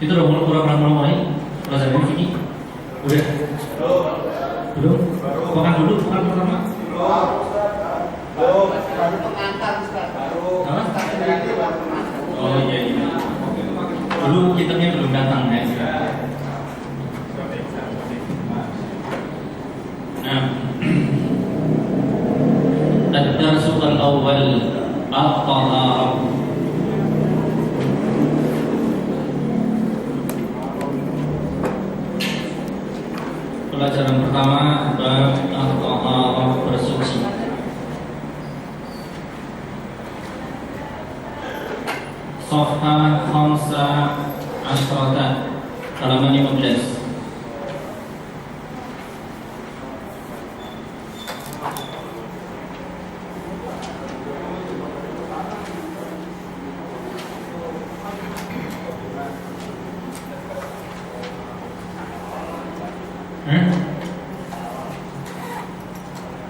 Itu udah mulai pelajaran fikih? Udah? Belum? Makan dulu, makan pertama? Belum. Pengantar Ustaz. Oh iya. Dulu kitabnya belum datang ya. Nah, ad-darsul awal at-taharah. Pelajaran pertama bab at-taharah, bersuci. Safha khamsa asrata, halaman 15.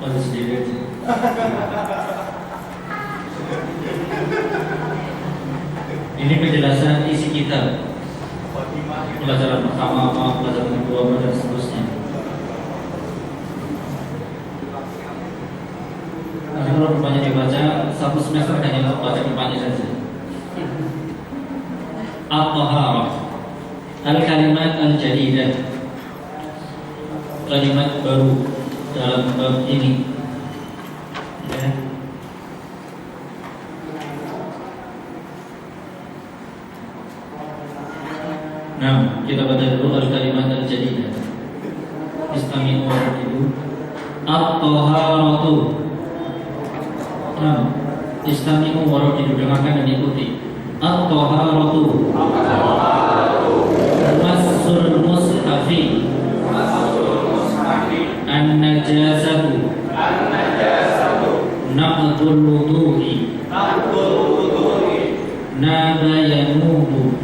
Pada sendiri aja. Ini penjelasan isi kitab. Pelajaran pertama apa, pelajaran kedua, dan seterusnya. Nanti kalau rupanya dibaca, satu semester hanya untuk baca rupanya saja. At-taharah, al-kalimat al-jadidah, kalimat baru dalam bab ini. Ya. Nah, kita baca dulu al-kalimat al-jadidah. Istami'u wa ratibu. At-taharatu. Nah, istami'u wa ratibu, dengarkan dan ikuti. At-taharatu. Massul mushafi. An-najasatu. Naqdul wudu'i. Nabayanuhu.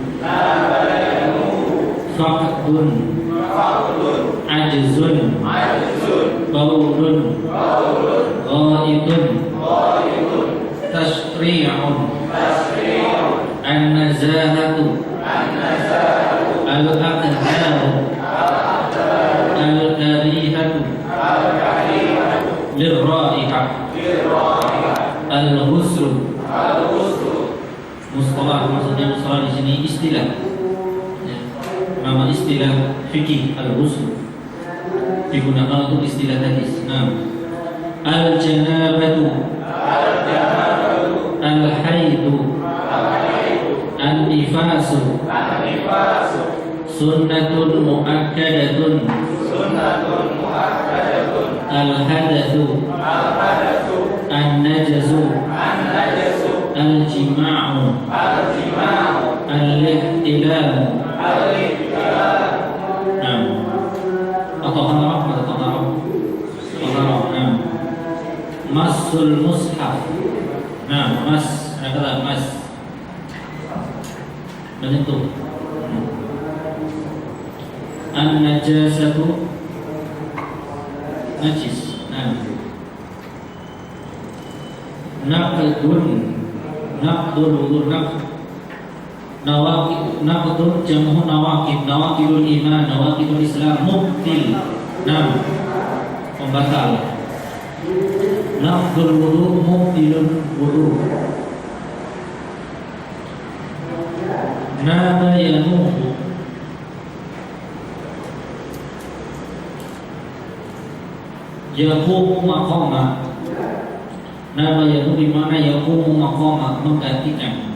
Faqdun. Ajzun. Baulun. Ghaidun. Tashri'un. An-nazahatu. Al-aqdaru. Al-karihatu. Lirra'ihah. Al-ghusl. Mustalah, maksudnya mustalah di sini istilah. Ya. Nama istilah fikih al-ghusl digunakan untuk istilah hadis. Nah, al-janabatu. Al-haidu. An-nifasu. Sunnatun mu'akkadatun. Al-hadatsu. An-najasu. Al-jima'u. Al-ihtilamu. Nah, at-taharah, at-taharah. Taharah. Nah, massul mushaf. Nah, mas, ada kata mas, menyentuh. An-najasatu, najis. Nah, naqdun, naqdul wudu, naqdun jamu nawaqid, nawaqidul iman, nawaqidul islam, mubtil. Nah, pembatal. Naqdul wudu, mubtilul wudu. Nabayanuhu. Yaqumu maqama. Nama yaqumu dimana yaqumu maqama, menggantikan.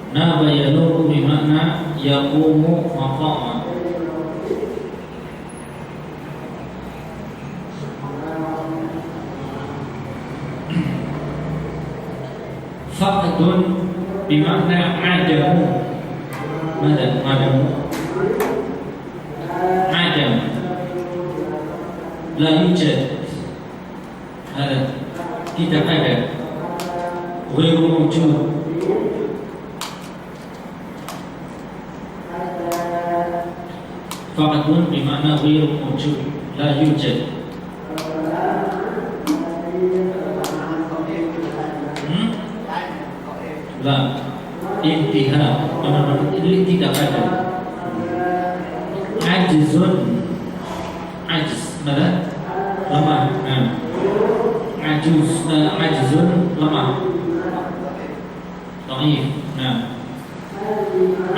Nama yaqumu dimana yaqumu maqama. Faqdun bimakna adamu. Mana adamu? Adam. La yujad. Ada. Tidak ada. Ghairu mawjud. Faqdun bimakna ghairu mawjud. La yujad. La intiha, benar-benar ini tidak ada. Ajzun, ajz, mana? Lemah. Ajuz, ajzun, lemah. Dhaif.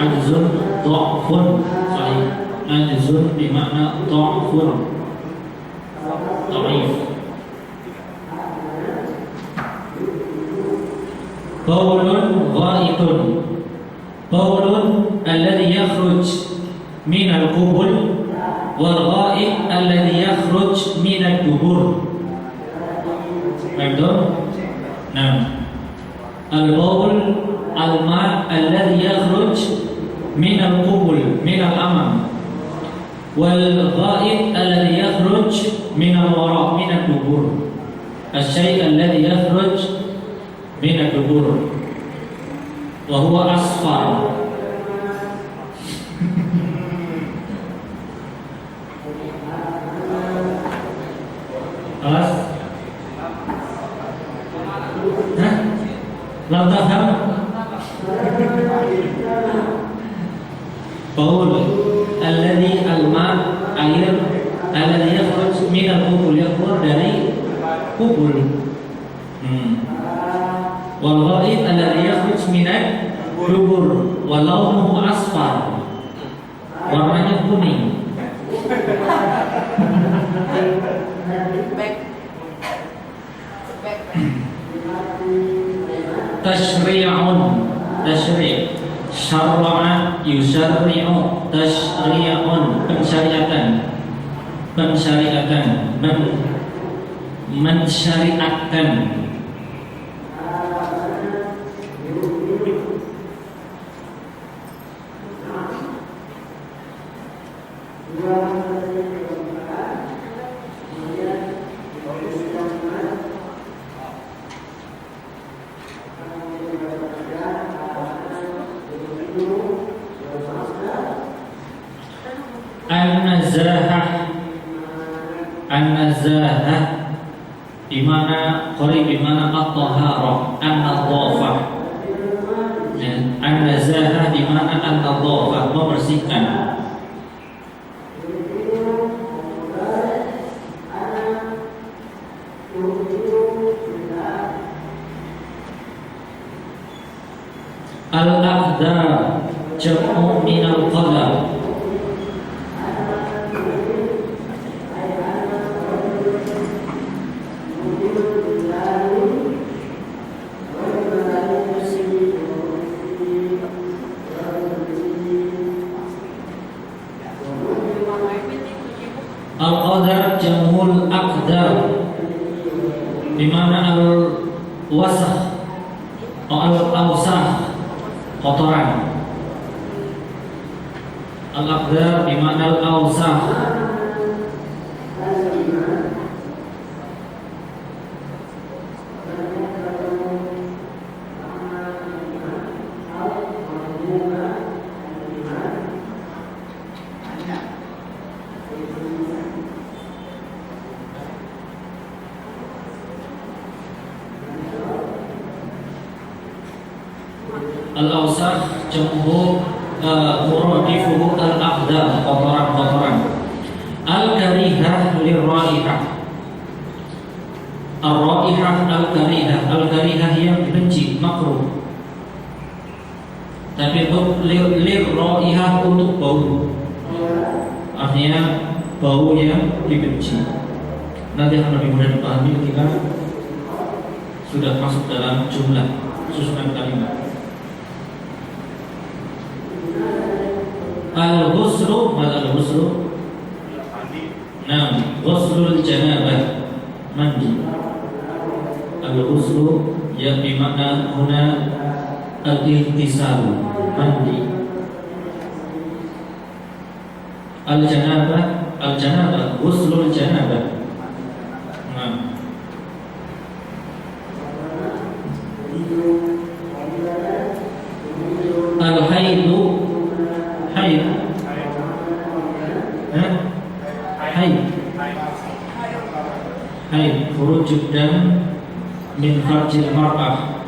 Ajzun, dha'fun, sahih. Ajzun bermakna dha'fun, dhaif. Baulun ghaitun. Baulun alladhi yakhruj min al-qubul wal ghait alladhi yakhruj min al-dubur. Betul? Nah, al-baul al-ma' alladhi yakhruj min al-qubul min al-amam wal ghait alladhi yakhruj min al-wara' min al-dubur. Al-shay' alladhi yakhruj min ad-dubur wa huwa asfar. Alas? Hah? Lam tafham? Baul alladhi alma air alladhi yakhruj min al-qubul, yang keluar dari kubul. Wal ghaid alladhi yakhruj min ad-dubur wa launuhu asfar. Warnanya kuning. Tashri'un, tashri'. Syarra'a yusarri'u, tashri'un, pensyariatan. Pensyariatan, mensyariatkan. An-nazahah di mana qari di mana at-taharah, an-nadhafah. An-nazahah di mana an-nadhafah, membersihkan. Al-aqdar jam'u min al-qadar. Al-qadar jamul aqdar, di mana al-wasakh atau al-awsakh, kotoran. Al-aqdar di mana al-awsakh. Al-awsakh jam'u muradifuhu al-aqdar, kotoran-kotoran. Al-karihah lir-raihah. Ar-raihah al-karihah. Al-karihah yang dibenci, makruh. Tapi untuk lir-raihah untuk bau. Artinya bau yang dibenci. Nanti akan lebih mudah dipahami ketika sudah masuk dalam jumlah susunan kalimat. Al-ghuslu, maka al-ghuslu. Nah, ghuslul janabah, mandi. Al-ghuslu yang dimana huna al-ihtisal, mandi. Al-janabah, ghuslul janabah. Nah, al-haidu, haid, haid, khurujud dam min farjil mar'ah.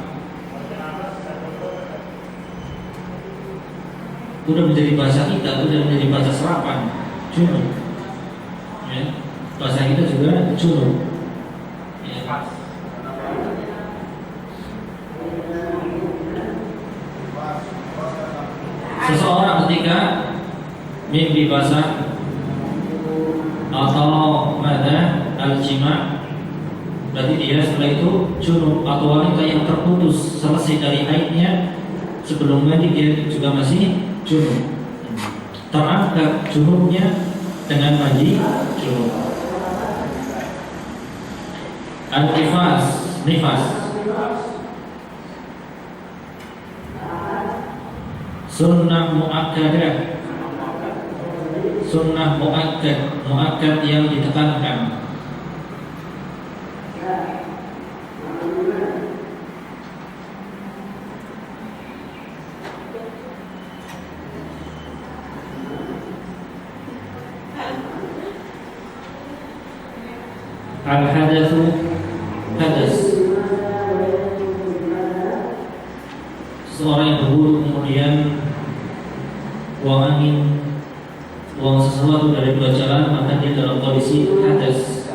Sudah menjadi bahasa kita, sudah menjadi bahasa serapan, junub. Ya, bahasa kita juga junub. Ya. Seseorang ketika mimpi basah atau mada al-jima', berarti dia setelah itu junub. Atau wanita yang terputus selesai dari haidnya, sebelum mandi dia juga masih junub. Terangkat junubnya dengan mandi junub. Al-nifas, nifas, sunnah muakkadah, sunnah muakkad yang ditekankan. Al-hadatsu, hadas, seseorang yang berwudu kemudian buang angin, buang sesuatu dari dua jalan, maka dia dalam kondisi hadas.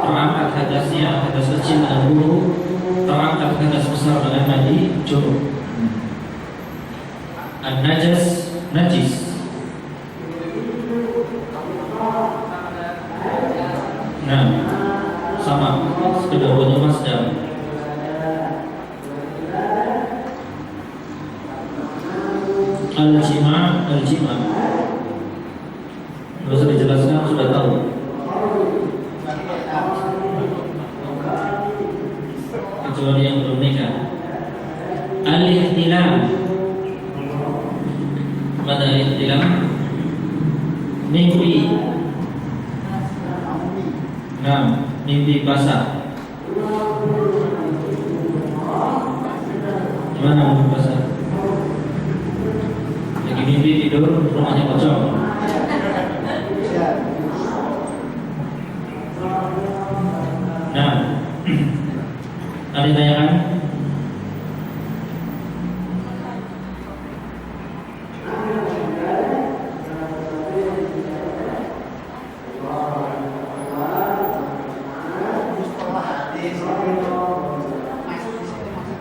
Terangkat hadasnya, hadas kecil dengan wudu, terangkat hadas besar dengan mandi junub. An-najas, najis, nah sama, kedua-duanya masdar. Al-jima', al-jima', nggak usah dijelaskan, sudah tahu. Kecuali yang belum nikah. Al-ihtilam, mana al-ihtilam? Mimpi. Nah, mimpi basah. Gimana mimpi basah? Lagi mimpi tidur, rumahnya kosong. Nah, ada tanyakan?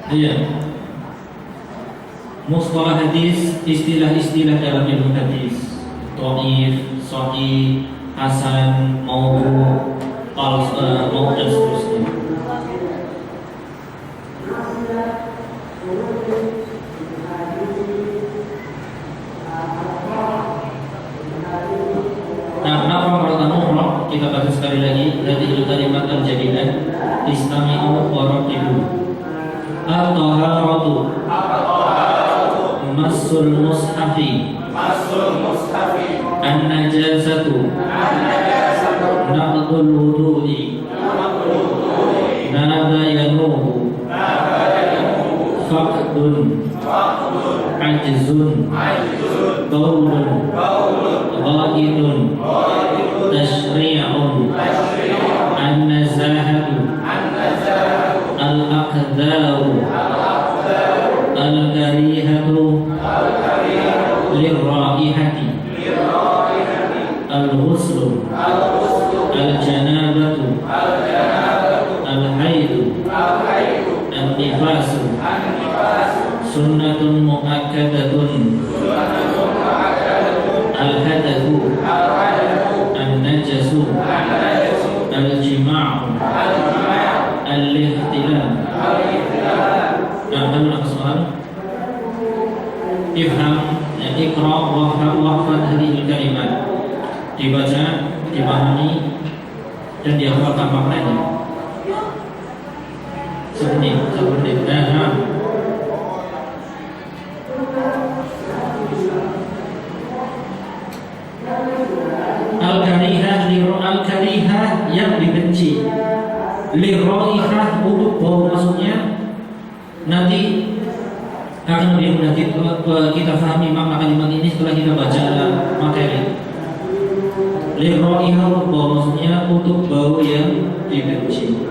Iya. Mustalah hadis, istilah-istilah dalam ilmu hadis. Dhaif, sahih, hasan, maudhu', maudhu' dan seterusnya. Nah, kenapa perkataan umrah? Kita baca sekali lagi. Hadhihi kalimat al-jadidah istami'u wa raqibu. At-taharatu, massul mushafi, an-najasatu, naqdul wudu'i, nada yanuhu, faqdun, ajzun, qawlun, ghaidun, tashri'un, an-nazahatu, al-aqdaru, al-karihatu, lirraihati, al-ghuslu, al-janabatu, al-haidu, al-nifasu, sunnatun muakkadatun, al-hadatsu, an-najasu, al-jima'u, al-ihtilam. Nah, ada soal. Ifham, iqra wahfad hadhil kalimat. Dibaca, dipahami dan dihafalkan maknanya. Satu menit. Nah. Al-karihah yang dibenci. Liraihah untuk bau, maksudnya nanti akan lebih mudah kita pahami makna kalimat ini setelah kita baca materi. Liraihah untuk bau, maksudnya untuk bau yang dibenci.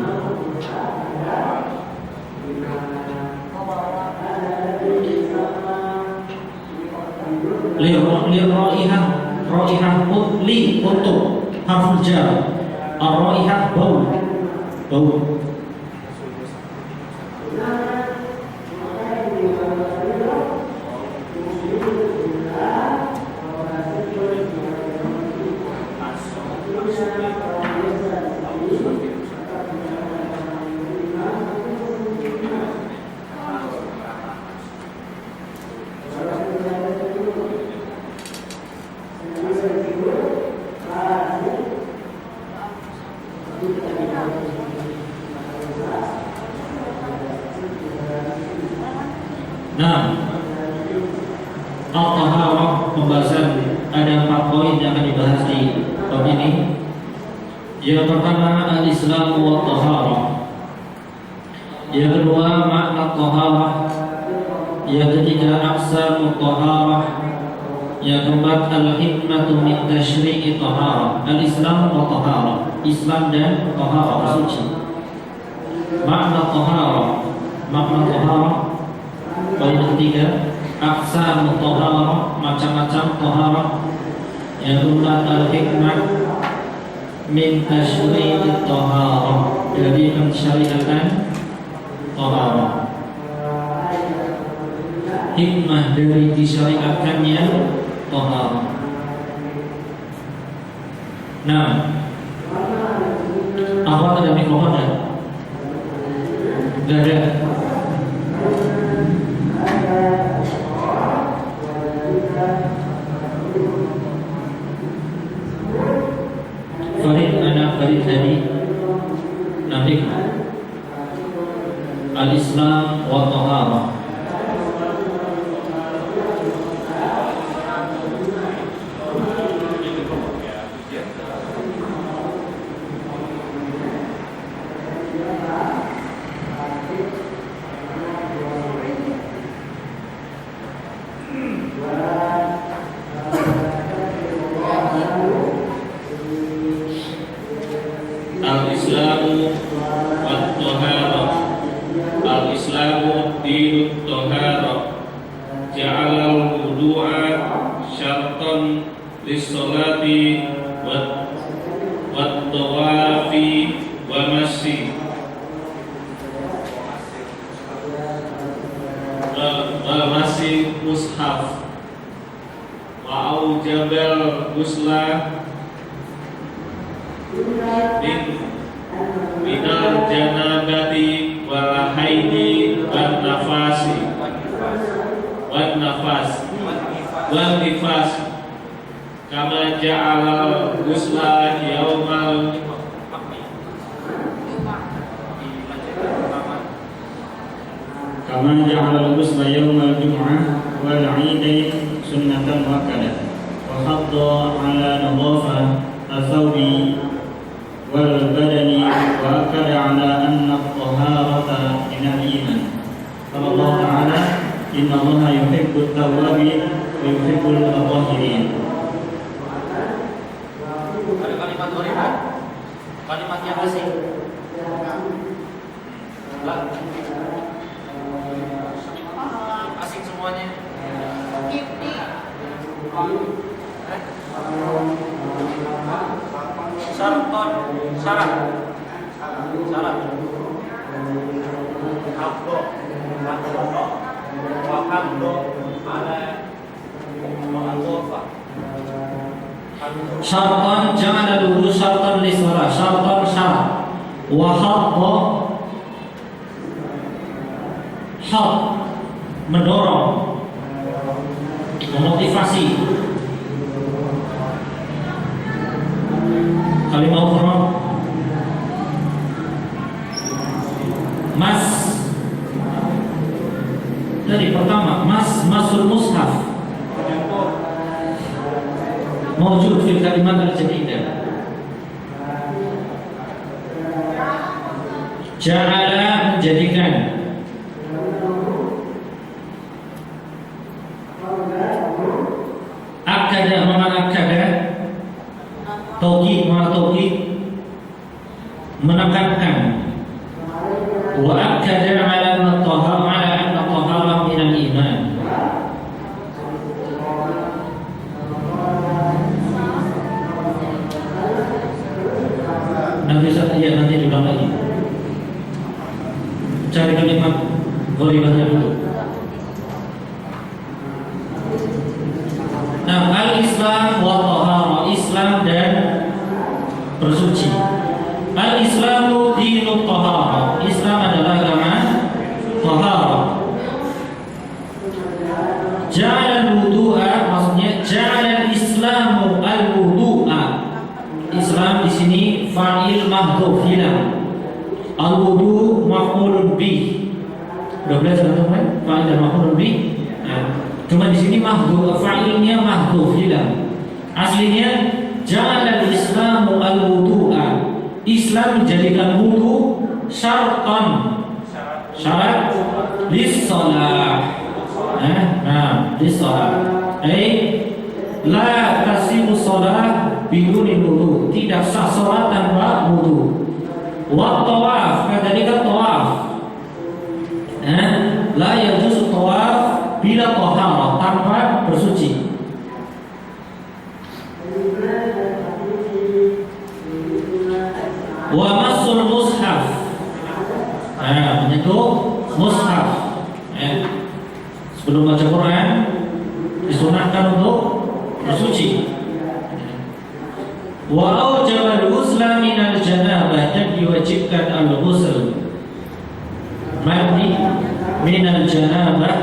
Liraihah, raihah untuk harful jar. Ar-raihah bau. Nah, al-taharah, pembahasan ada 4 poin yang akan dibahas di bab ini. Yang pertama, al-Islam wa taharah. Yang kedua, makna taharah. Yang ketiga, aqsam taharah. Yang keempat, al-hikmatu min tasyri'i taharah. Al-Islam wa taharah, Islam dan taharah, bersuci. Makna taharah. Poin ketiga, aqsam taharah, macam-macam taharah. Yang keempat, al-hikmah min tasyri'i taharah, dari mensyariatkan taharah. Hikmah dari disyariatkannya taharah. Nah, apa ada mikrofon ya? Tidak ada. Farid tadi nanti al-Islam wa taharah. Al-Islamu wat-taharah. Al-Islamu dinut taharah. Ja'alal wudu'a syartan lis-salati wat-tawafi wa masyi wa masyi mushaf wa aujabal ghusla minal janabati wal haidi wan nafasi wan nifas kama ja'ala ghusla yaumal jum'ah wal 'idain sunnatan muakkadah wa hadda 'ala nadhafah al-thawbi wal badani wa akada ala anna at-taharata min al-iman. Qala Allah Ta'ala, inna Allaha yuhibbut tawwabin wa yuhibbul mutatahhirin. Ada kalimat gharibah, kalimat yang asing. Asing semuanya. Syarat. Syartan, jangan ada dulu syartan li shalah, syartan syarat. Wa hadda, had, mendorong, memotivasi. Kalimah ukhra Mas. Tadi pertama, masul mushaf. Mawjud fil kalimat al-jadidah. Ja'ala menjadikan. Akada mana akada? Tauhid mana tauhid? Menekankan. Wa akada ala anna taharah min al-iman. Nanti diulang lagi. Cari kalimat gharibahnya dulu. Nah, al-Islam wa taharah, Islam dan bersuci. Al-Islamu dinut taharah, Islam adalah agama taharah. Ja'ala al-wudu'a, maksudnya ja'ala al-Islamu al-wudu'a. Islam di sini fa'il mahdhuf hilang. Al-wudu maf'ulun bih. Udah belajar teman-teman? Fa'il dan maf'ulun bih. Nah, cuma di sini mahdhuf, fa'ilnya mahdhuf hilang. Aslinya ja'ala al-Islamu al-wudu'a. Islam menjadikan wudu syartan. Syarat lis-shalah. Lis-shalah. La tasihu shalah biduni wudu. Tidak sah salat tanpa wudu. Wa tawaf, kadzalika tawaf. La yajuzu tawaf bila taharah, tanpa bersuci. Wa masul mushaf. Menyentuh mushaf. Sebelum baca Quran disunahkan untuk bersuci. Wa aujaba al-ghusla min al-janabah, dan diwajibkan al-ghusl mandi min al-janabah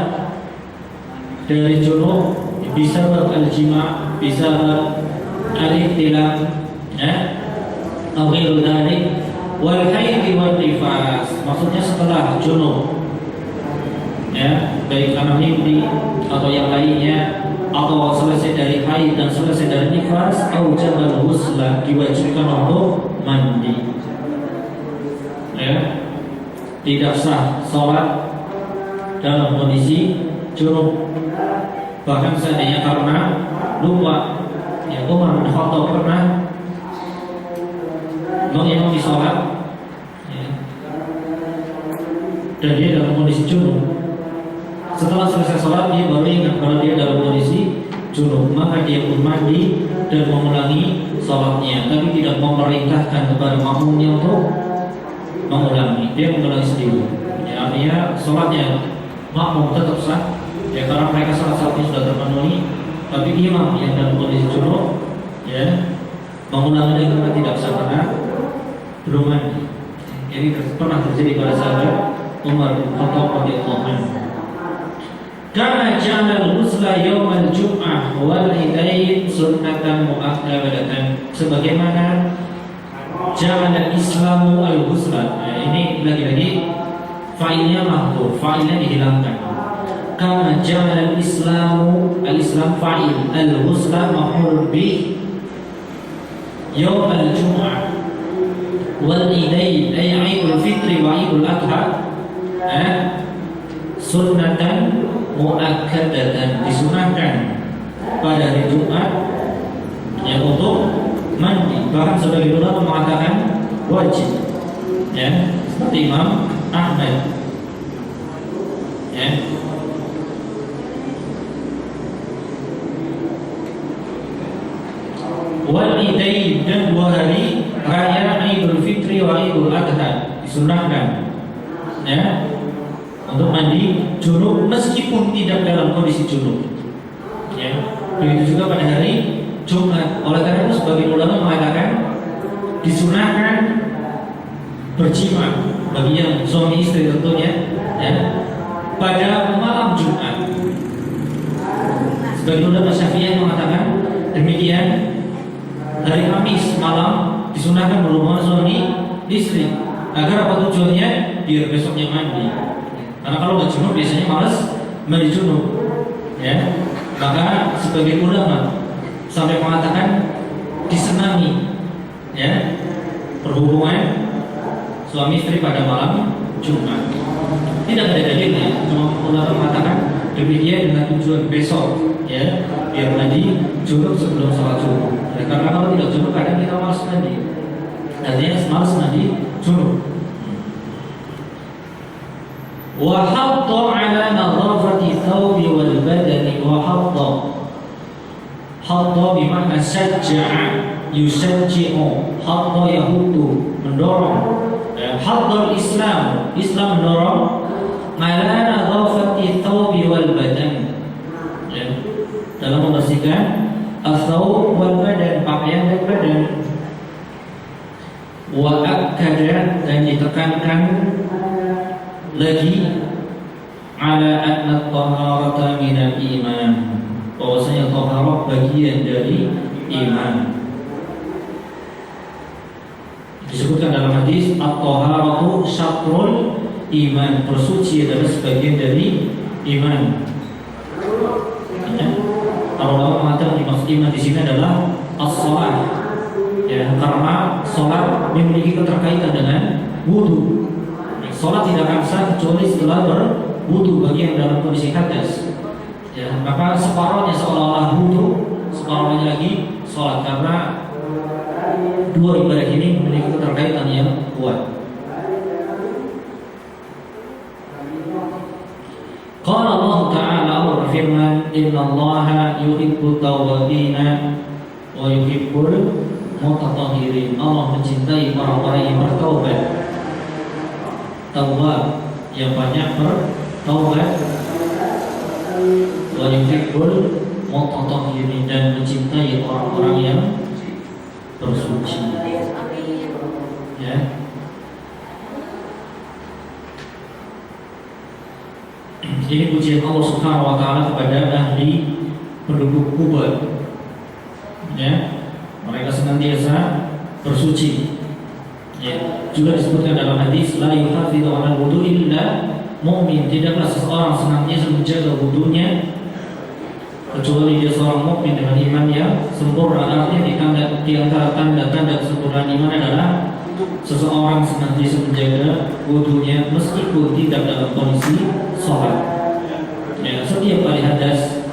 dari junub, bisa al-jima', bisa al-ihtilam, atau ghairu dzalik, wal haid wal nifas, maksudnya setelah junub, baik karena mimpi atau yang lainnya, atau selesai dari haid dan selesai dari nifas, aujabal ghusla, diwajibkan untuk mandi. Tidak sah sholat dalam kondisi junub, bahkan seandainya karena lupa. Umar bin Khattab pernah mengimami sholat, dan dia dalam kondisi junub. Setelah selesai sholat, dia baru ingat kalau dia dalam kondisi junub, maka dia pun mandi dan mengulangi sholatnya, tapi tidak memerintahkan kepada makmumnya untuk mengulangi. Dia mengulangi sendiri. Artinya sholatnya makmum tetap sah, karena mereka sholat-sholatnya sudah terpenuhi, tapi imam yang dalam kondisi junub, mengulangi karena tidak sah karena belum mandi. Ini pernah terjadi pada sahabat Umar bin Khattab radhiyallahu anhu. Kama ja'ala al-ghusla yawmal jum'ah wal idain sunnatan mu'akkadatan, sebagaimana ja'ala al-islamu al-ghusla. Ini lagi-lagi fa'ilnya mahdhuf, fa'ilnya dihilangkan. Kama ja'ala al-islamu, al-islam fa'il, al-ghusla maf'ul bih, yawmal jum'ah wal idain ay 'idul fitri wa 'idul adha, sunnatan muakkadatan, disunahkan pada hari Jumat untuk mandi. Bahkan sebagian ulama mengatakan wajib, seperti Imam Ahmad. Wal idain, dan 2 hari raya Idul Fitri wa Idul Adha disunahkan untuk mandi junub meskipun tidak dalam kondisi junub. Begitu juga pada hari Jumat. Oleh karena itu sebagian ulama mengatakan disunahkan berjima bagi yang suami istri tentunya, pada malam Jumat. Sebagian ulama Syafi'iyah mengatakan demikian. Hari Kamis malam disunahkan berhubungan suami istri. Agar apa tujuannya? Biar besoknya mandi. Karena kalau nggak junub biasanya malas mandi junub. Ya, maka sebagai ulama sampai mengatakan disenangi, ya, berhubungan suami istri pada malam Jumat. Tidak ada dalilnya, cuma ulama mengatakan demikian dengan tujuan besok, ya, biar mandi junub sebelum sholat subuh. Ya, karena kalau tidak junub kadang kita malas mandi, artinya malas mandi junub. Wa hadda ala nadhafati thawbi wal badani wa hadda bimakna sajja'a yusajji'u, hadda yahudu, mendorong. Hadda Islam mendorong ala nadhafati thawbi wal badan, ya, dalam membersihkan al-thawb wal badan, pakaian dan badan. Wa akkada, dan ditekankan lagi ala anna taharata minal iman, bahwasanya taharah bagian dari iman. Disebutkan dalam hadis at-taharatu syatrul iman, bersuci adalah sebagian dari iman. Ya. Kalau Allah mengatakan dimaksud iman di sini adalah as-shalah, ya, karena sholat memiliki keterkaitan dengan wudu. Sholat tidak akan sah kecuali setelah berwudu bagi yang dalam kondisi hadas. Ya, maka separuhnya seolah-olah wudu, separuhnya lagi sholat, karena dua ibadah ini memiliki keterkaitan yang kuat. Qala Allah Ta'ala, Allah berfirman, Innallaha yuhibbut tawwabina wa yuhibbul mutatahhirin. Allah mencintai orang-orang yang bertaubat. Tawwab, yang banyak bertaubat. Wa yuhibbul mutatahhirin, dan mencintai orang-orang yang bersuci. Ya. Ini pujian Allah Subhanahu wa taala kepada ahli penduduk Kuba. Ya. Mereka senantiasa bersuci. Ya. Juga disebutkan dalam hadis, la yuhafidhu 'alal wudu illa mu'min. Tidaklah seseorang senantiasa menjaga wudunya kecuali dia seorang mukmin dengan iman yang sempurna. Artinya di antara tanda-tanda kesempurnaan iman adalah seseorang senantiasa menjaga wudunya meskipun tidak dalam kondisi sholat. Ya, setiap kali hadas,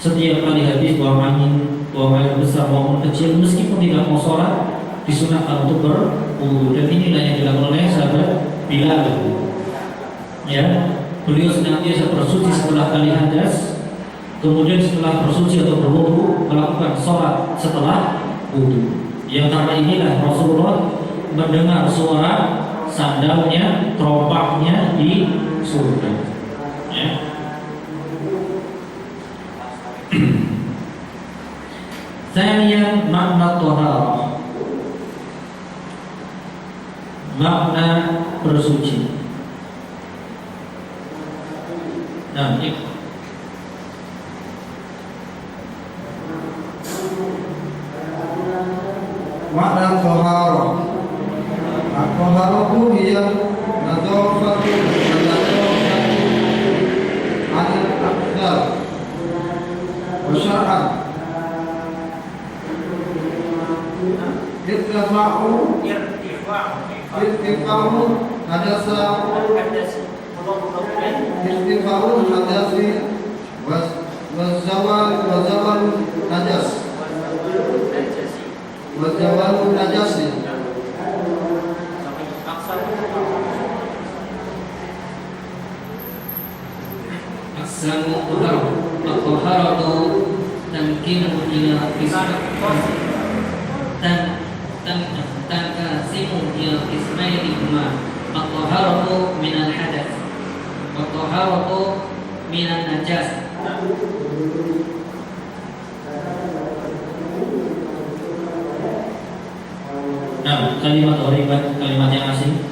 setiap kali habis buang angin, buang air besar maupun kecil, meskipun tidak mau sholat, disunahkan untuk berwudu. Dan inilah yang dilakukan oleh sahabat Bilal. Ya, beliau senantiasa bersuci setelah kali hadas, kemudian setelah bersuci atau berwudu melakukan sholat setelah wudu. Yang karena inilah Rasulullah mendengar suara sandalnya, teropaknya di surga. Ya. Thaniyan makna taharah, makna bersuci. Nah, makna taharah. At-taharatu hiya nadhafatu anil akhdar wa syar'an irtifa'u hadasa hadasi wa zawal najas wa zawal najasi. Aksamu at-taharatu tamkinu ila tanqasimu ila qismaini huma at-taharatu minal hadath wa at-taharatu minan najas. Nah, kalimat gharibat, kalimat yang asing.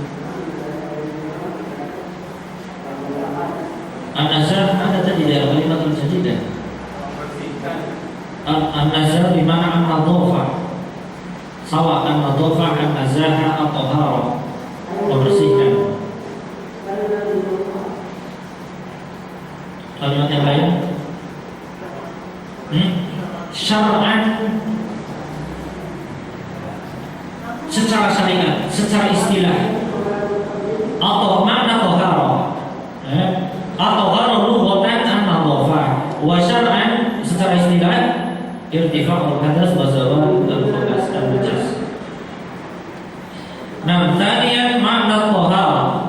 An-nazar ada tadi dalam kalimat al-jadidah. An-nazar di mana an-nadhafah. Sawa an-nadhafah an-nazaha at-taharah. syar'an secara syariat, secara istilah, atau makna tohara, atau tohara lughatan an-nadhafah, wa syar'an secara istilah irtifa'ul hadas wa zawal al-khabath an-najas. Nah, thaniyan makna tohara.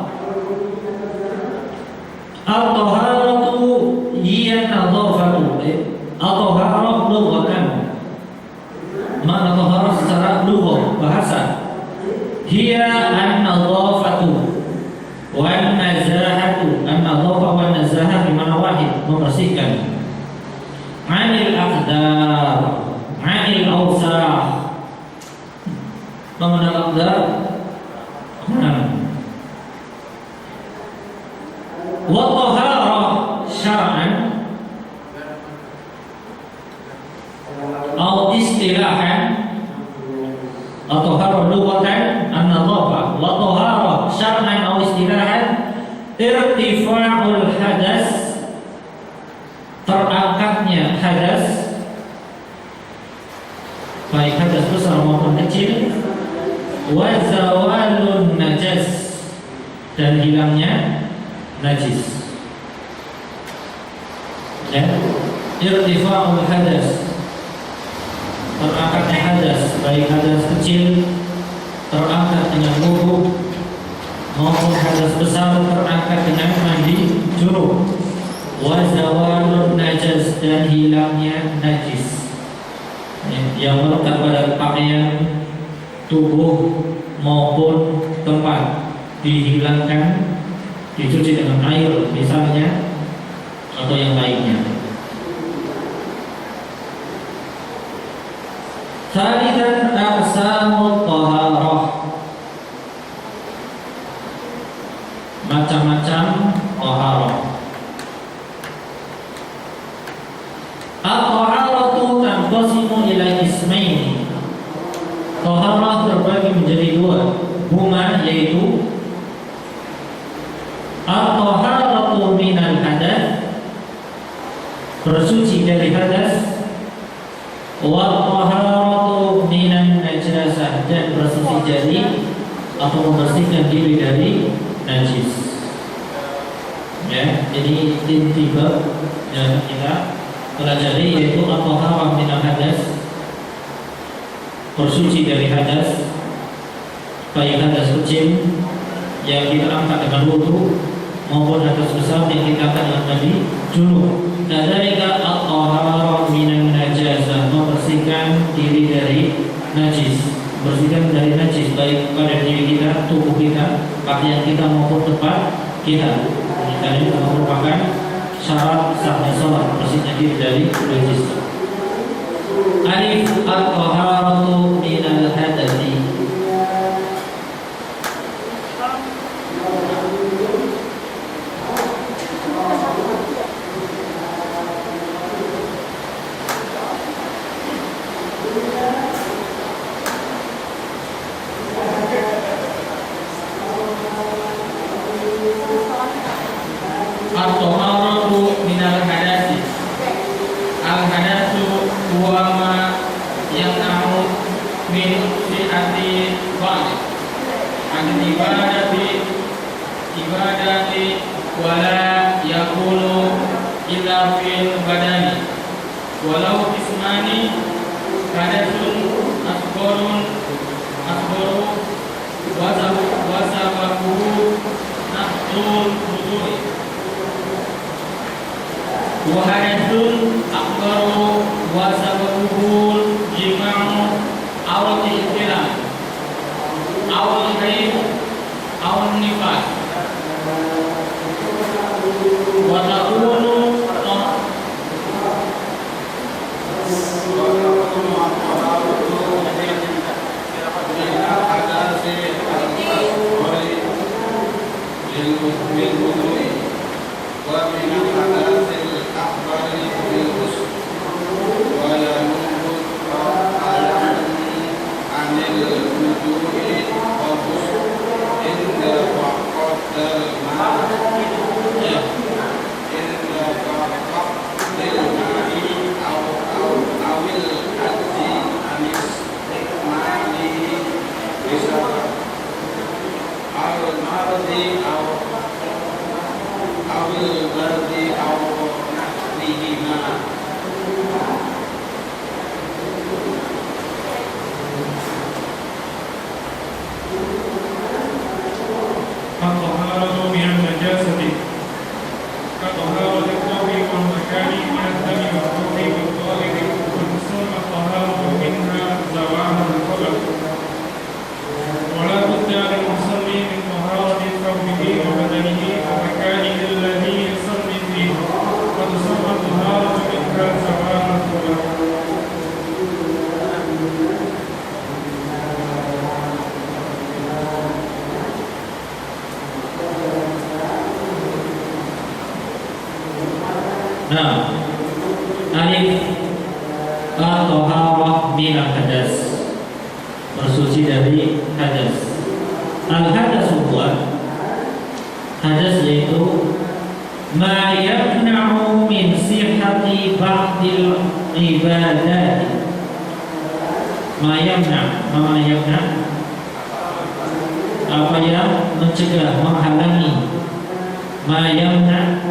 Al-toharatu hiya nadhafatu. Al-toharah lughatan. Makna toharah secara lughah bahasa. Hiya an-nadhafatu wan nazahatu. An-nadhafah wan nazahah bimana wahid, membersihkan. 'Anil aqdar, 'anil awsakh. Mengenal aqdar. Wa taharah syar'an atau istilahan, atau taharah lughatan an-nadhafah, wa taharah syar'an atau istilahan irtifa'ul hadas, terangkatnya hadas, baik hadas besar maupun kecil, wa zawalun najas, dan hilangnya najis. Ya, irtifa'ul hadas, terangkatnya hadas, baik hadas kecil terangkat dengan wudu maupun hadas besar terangkat dengan mandi junub. Wa zawalun najas, dan hilangnya najis yang melekat pada pakaian, tubuh maupun tempat, dihilangkan, dicuci dengan air misalnya, atau yang lainnya. Salisan aqsamut taharah, macam-macam taharah. At-taharatu tanqasimu ila ismaini. Taharah terbagi menjadi dua, huma yaitu at-taharatu minal hadath, bersuci dari hadas, wa at-taharatu minan najasah, dan bersuci dari atau membersihkan diri dari najis. Ya, jadi inti bab yang kita pelajari yaitu at-taharah minal hadas, bersuci dari hadas, baik hadas kecil yang kita angkat dengan wudu maupun hadas besar yang kita angkat dengan mandi junub. Kadzalika at-taharah minan najasah, membersihkan diri dari najis, bersihkan dari najis baik pada diri kita, tubuh kita, pakaian kita maupun tempat kita. Ini merupakan syarat sahnya salat, bersihnya diri dari najis. Alif at-taharatu minal hadathi. At-taharatu minal hadathi. Al-hadatsu huwa ma yamna'u min sihhati ba'd ibadati wala yakunu illa fil badani walau ismani hadatsun asgharun wasabahu naqtul wudu'i wa hadatsun akbaru wasabahu jima'u awal ihtilam awal haid awal nifas wa ta'unu Awil ardi awil ardi aw nahlihima. الطهارة من النجاسة كطهارة الثوب والمكان من الدم والروح والطائر وتسمى الطهارة منها زوال الخبث ولا بد للمصلي من طهارة ثوبه وبدنه ومكانه الذي يصلي فيه وتسمى الطهارة منها زوال الخبث. Nah, alif at-taharah minal hadas, bersuci dari hadas. Al-hadas huwa, hadas yaitu ma yamna'u min sihhati ba'dil ibadat. Ma yamna' apa yang mencegah, menghalangi. Ma yamna'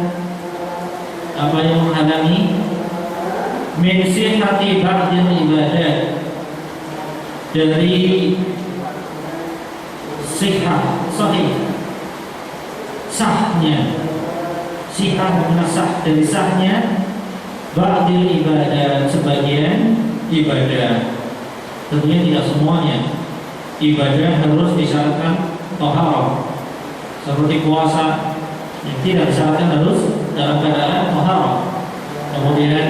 apa yang menghalangi min sihhati ba'dil ibadat, dari sihah, sahnya, sihah makna sah, dari sahnya ba'dil ibadat, sebagian ibadah. Tentunya tidak semuanya ibadah harus disyaratkan taharah, seperti puasa yang tidak disyaratkan harus dalam keadaan taharah. Kemudian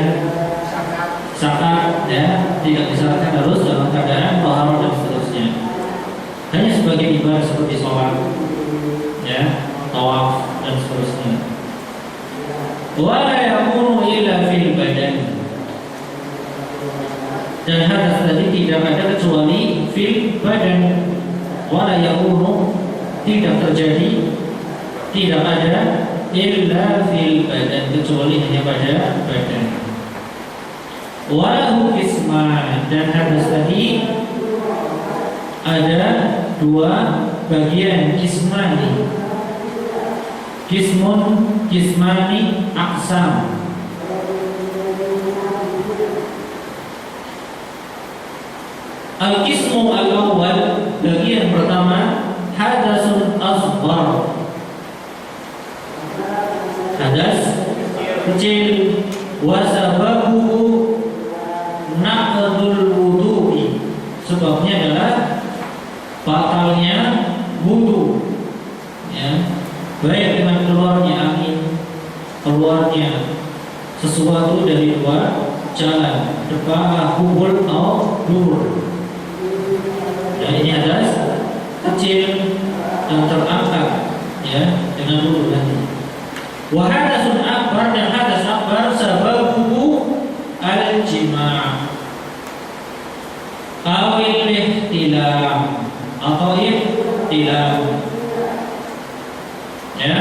zakat ya tidak disyaratkan harus dalam keadaan taharah dan seterusnya. Hanya sebagai ibadah seperti sholat, ya, tawaf dan seterusnya. Wa la yakunu illa fil badan. Dan hadas tadi tidak ada kecuali fil badan. Wa la yakunu, tidak terjadi, tidak ada illa fil badan, kecuali hanya pada badan. Walahu qisman, dan hadas tadi ada dua bagian, qismani. Qismani aqsam. Al-qismu al-awwal, bagian pertama, hadasun asghar, hadas kecil, wasababuhu naqdul wudu'i, sebabnya adalah batalnya wudu, ya, baik dengan keluarnya angin, keluarnya sesuatu dari dua jalan, depan kubul atau dubur. Dan ini hadas kecil dan terangkat, ya, dengan wudu nanti. Wa hadasun akbar, dan hadas akbar sababuhu al-jima' awil ihtilam, atau ihtilam, ya,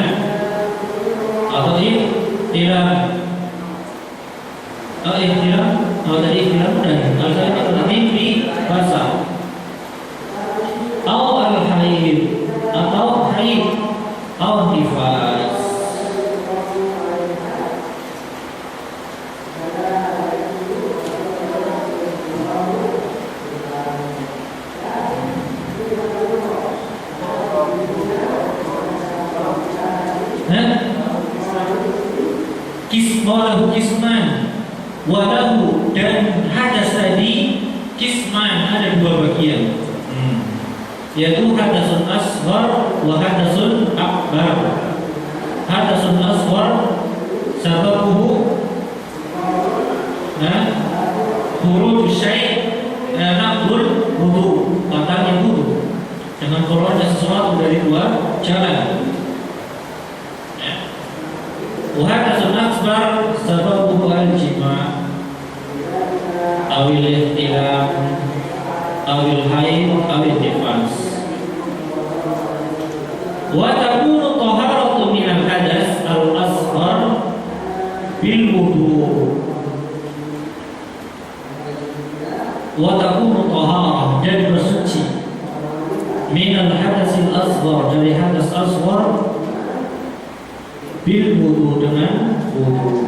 atau ihtilam. Ihtilam, kalau tadi ihtilam udah, kalau saya tadi di basah. Atau al-haid, atau haid, atau nifas. Walahu kisman, walahu, dan hadas tadi kisman, ada dua bagian, yaitu hadasun asghar wa hadasun akbar. Hadasun asghar sababuhu khuruj syai' naqdul wudu, batalnya wudu dengan keluarnya sesuatu dari dua jalan. Wahadasun akbar sababuhu al-jima' awil ihtilam awil haid awil nifas. Wa takunu taharatu minal hadas al-asghar bil wudu. Wa takunu taharah, dan bersuci min minal hadasil asghar, dari hadas asghar, bil wudu, dengan wudu.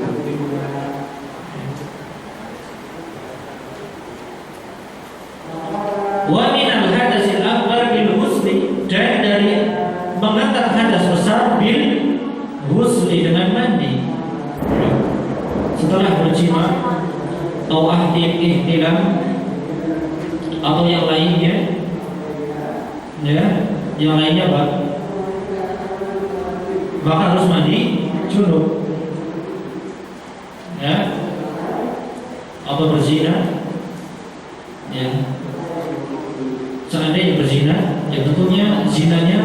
Wa minal hadasil akbar bil husli, dan dari mengangkat hadas besar bil husli, dengan mandi. Setelah berjima atau ihtilam atau yang lainnya, ya, yang lainnya apa? Maka harus mandi junub, ya, atau berzina, ya. Seandainya berzina, ya tentunya zinanya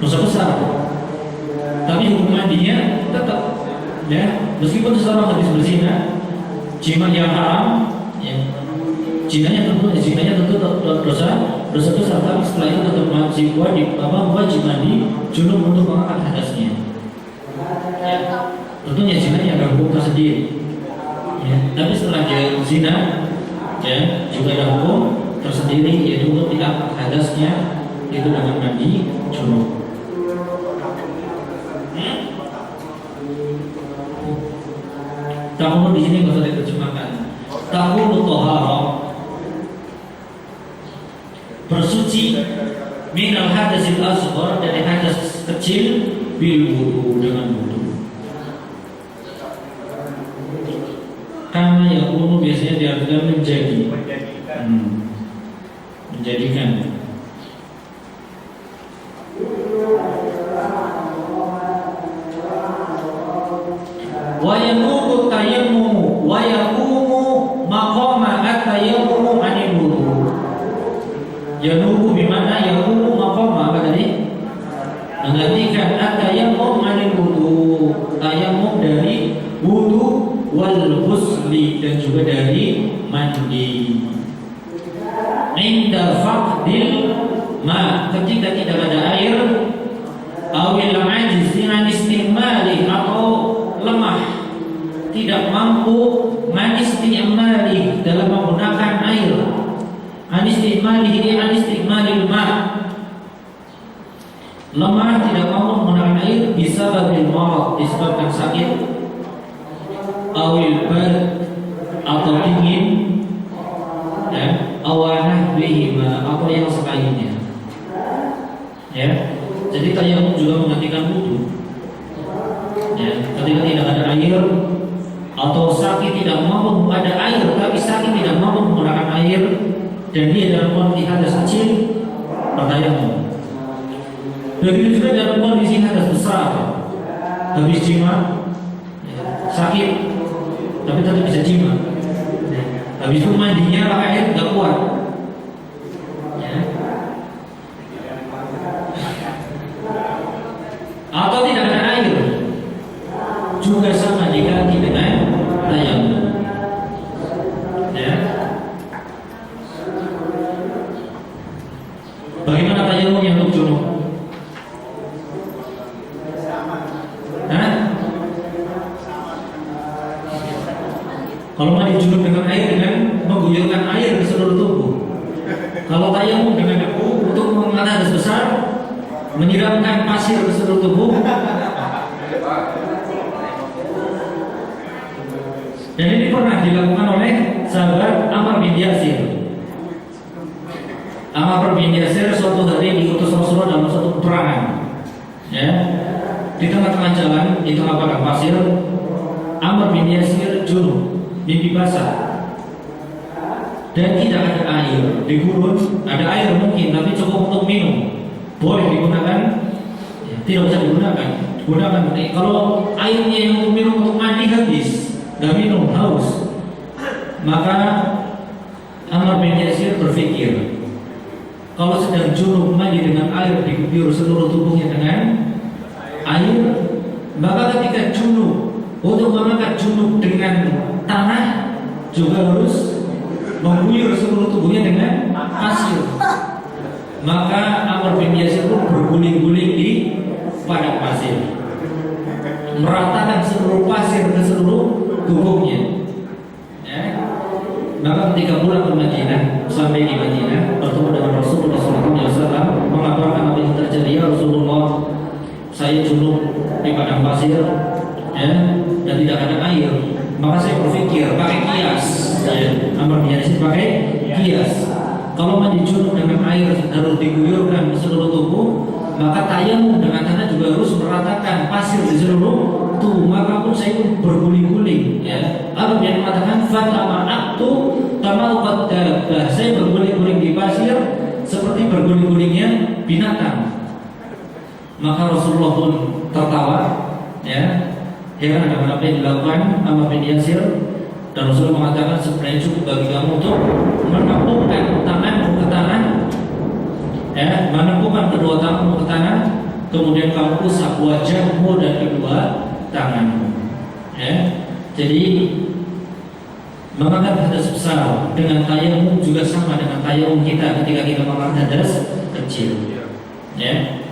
dosa besar, tapi hukum mandinya tetap, ya, meskipun seseorang habis berzina, jima yang haram, ya, zinanya tentu dosa besar, tapi setelah itu tetap wajib mandi junub untuk mengangkat hadasnya. Ya, tentunya zinanya ada hukum tersendiri, ya, tapi setelah dia zina, ya, juga ada hukum tersendiri, yaitu untuk diangkat hadasnya itu dengan mandi junub. Takunu di sini nggak usah diterjemahkan. Takunu toharo, bersuci minal hadasil asghar, dari hadas kecil, bil wudu, dengan wudu. Karena yang umum biasanya diartikan menjadi, menjadikan. Wa yanubu tayammumu wa yaqumu maqama at-tayammumu anil wudu. Yanubu bimana yaqumu maqama, apa tadi? Menggantikan at-tayammum anil wudu, tayammum dari wudu, wal ghusli, dan juga dari mandi. Inda faqdil ma, ketika tidak ada air, awil ajiz an istimali, atau lemah, tidak mampu manistimali, dalam menggunakan air, anistimali ma, lemah tidak mampu menggunakan air, bisa babil marad, disebabkan sakit, awil bard, atau dingin, dan awanah bihima, atau yang selainnya, ya. Jadi tayamum juga menggantikan wudu, ya. Ketika tidak ada air, atau sakit tidak mampu, ada air tapi sakit tidak mampu menggunakan air, dan dia dalam kondisi hadas kecil, bertayamum. Begitu juga dalam kondisi hadas besar, habis jima, ya, sakit tapi tetap bisa jima, ya. Habis itu mandinya pakai air tidak kuat, ya. Atau tidak ada air, juga sama diganti dengan tayamum, ya. Bagaimana tayamum yang untuk junub? Kalau mandi junub dengan air, dengan mengguyurkan air ke seluruh tubuh. Kalau tayamum dengan debu, untuk mengangkat hadas besar, menyiramkan pasir ke seluruh tubuh. Dan ini pernah dilakukan oleh sahabat Ammar bin Yasir. Ammar bin Yasir suatu hari diutus Rasulullah dalam suatu peperangan, ya. Di tengah-tengah jalan, di tengah padang pasir, Ammar bin Yasir junub, mimpi basah, dan tidak ada air. Di gurun ada air mungkin, tapi cukup untuk minum, boleh digunakan, ya, tidak bisa digunakan. Gunakan. Kalau airnya yang untuk minum, untuk mandi habis, nggak minum, haus, maka Ammar bin Yasir berpikir, kalau sedang junub mandi dengan air, diguyur seluruh tubuhnya dengan air, maka ketika junub, untuk mengangkat junub dengan tanah, juga harus mengguyur seluruh tubuhnya dengan pasir. Maka Ammar bin Yasir pun berguling-guling di padang pasir, meratakan seluruh pasir ke seluruh tubuhnya, ya. Maka ketika pulang ke Madinah, sampai di Madinah, bertemu dengan Rasulullah SAW, mengabarkan apa yang terjadi. Ya Rasulullah, saya junub di padang pasir, ya, dan tidak ada air. Maka saya berpikir pakai kias, ya, Amr bin Yasir pakai kias. Kalau mandi junub dengan air harus diguyurkan ke seluruh tubuh, maka tayamum dengan tanah juga harus meratakan pasir di seluruh tubuh. Maka pun saya pun berguling-guling, ya. Lalu dia mengatakan fatama'aktu tama'uqad dabbah, saya berguling-guling di pasir seperti berguling-gulingnya binatang. Maka Rasulullah pun tertawa, ya, heran dengan apa yang dilakukan Amr bin Yasir. Dan Rasulullah mengatakan sebenarnya cukup bagi kamu untuk menepukkan tanganmu ke tanah, ya, menepukkan kedua tanganmu ke tanah, kemudian kamu usap wajahmu dan kedua tanganmu, ya. Jadi mengangkat hadas besar dengan tayamum juga sama dengan tayamum kita ketika kita mengangkat hadas kecil, ya.